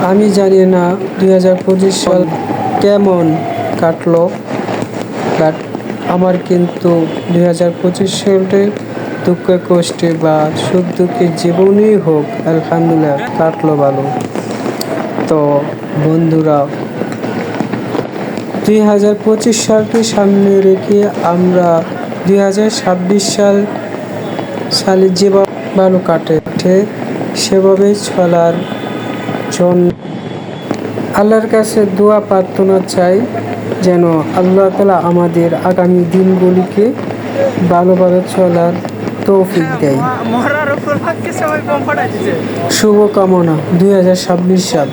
আমি জানি না 2025 সাল কেমন কাটলো, বাট আমার কিন্তু 2025 সালটা দুঃখে কষ্টে বা সুখ দুঃখের জীবনেই হোক আলহামদুলিল্লাহ কাটলো ভালো। তো বন্ধুরা, 2025 সালকে সামনে রেখে আমরা 2026 সালে যেভাবে ভালো কাটে সেভাবে চলার জন্য আল্লাহর কাছে দোয়া প্রার্থনা চাই, যেন আল্লাহ তাআলা আমাদের আগামী দিনগুলিকে ভালোভাবে চলার তৌফিক দেয়। শুভকামনা 2026 সাল।